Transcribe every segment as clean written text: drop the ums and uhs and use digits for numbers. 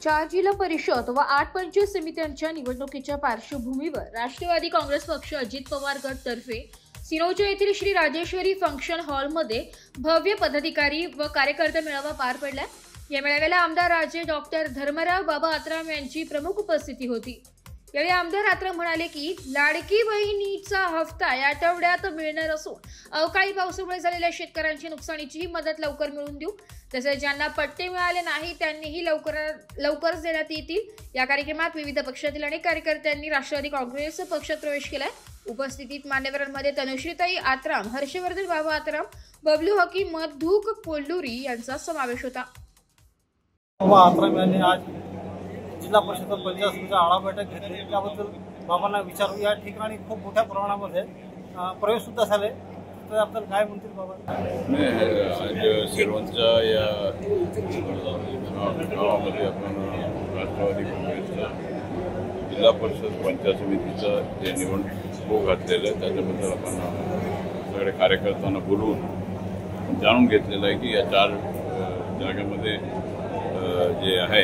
4 जिल्हा परिषद व 8 पंचायत समित्यांच्या निवडणुकीच्या पार्श्वभूमीवर राष्ट्रवादी काँग्रेस पक्ष अजित पवार गट तर्फे सिरोंचा येथील श्री राजेश्वरी फंक्शन हॉलमध्ये भव्य पदाधिकारी व कार्यकर्ता मेळावा पार पडला। या मेळाव्याला आमदार राजे डॉक्टर धर्मराव बाबा आत्राम यांची प्रमुख उपस्थिती होती। यावेळी आमदार आत्राम म्हणाले की लाडकी बहिणीचा हप्ता या आठवड्यात मिळणार असून अवकाळी पावसामुळे झालेल्या शेतकऱ्यांची नुकसानीची मदत लवकर मिळवून देऊ, तसेच ज्यांना पट्टे मिळाले नाही त्यांनीही लवकरच देण्यात येतील। या कार्यक्रमात विविध पक्षातील अनेक कार्यकर्त्यांनी राष्ट्रवादी काँग्रेस पक्षात प्रवेश केलाय। उपस्थितीत मान्यवरांमध्ये तनुश्रीताई आत्राम, हर्षवर्धन बाबा आत्राम, बबलू हकीम, मधुक कोल्लुरी यांचा समावेश होता। आत्राम यांनी आज जिल्हा परिषद पंचायत समितीचा आढावा बैठक घेतली। त्याबद्दल बाबांना विचारू। या ठिकाणी खूप मोठ्या प्रमाणामध्ये प्रवेश सुद्धा झाले, त्याबद्दल काय म्हणतील बाबा? आज सिरोंचा या गावामध्ये आपण राष्ट्रवादी काँग्रेसचा जिल्हा परिषद पंचायत समितीचा जे निवडणूक घातलेलं आहे त्याच्याबद्दल आपण सगळे कार्यकर्त्यांना बोलवून जाणून घेतलेलं आहे की या 4 जागांमध्ये जे आहे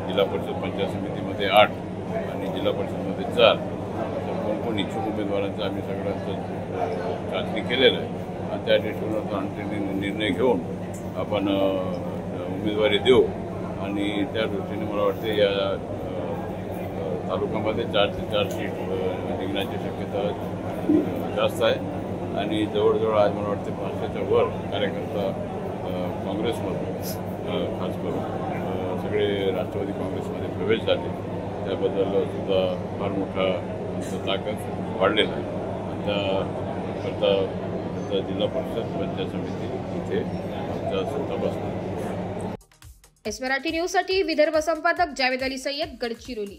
जिल्हा परिषद पंचायत समितीमध्ये 8 आणि जिल्हा परिषदमध्ये 4 कोण इच्छुक उमेदवारांचा आम्ही सगळ्यांचं चाचणी केलेलं आहे आणि त्या दृष्टीनं अंतिम निर्णय घेऊन आपण उमेदवारी देऊ। आणि त्या दृष्टीने मला वाटते या तालुक्यामध्ये 4 ते 4 सीट निघण्याची शक्यता जास्त आहे आणि जवळजवळ आज मला वाटते 500च्या वर कार्यकर्ता काँग्रेसमधून खास करून सगळे राष्ट्रवादी काँग्रेसमध्ये प्रवेश झाले। त्याबद्दल सुद्धा फार मोठा ताकद वाढलेला आहे। त्याकरता जिल्हा परिषद पंचायत समिती इथे आमचा स्वतः बसणार। मराठी न्यूजसाठी विदर्भ संपादक जावेद अली सय्यद, गडचिरोली।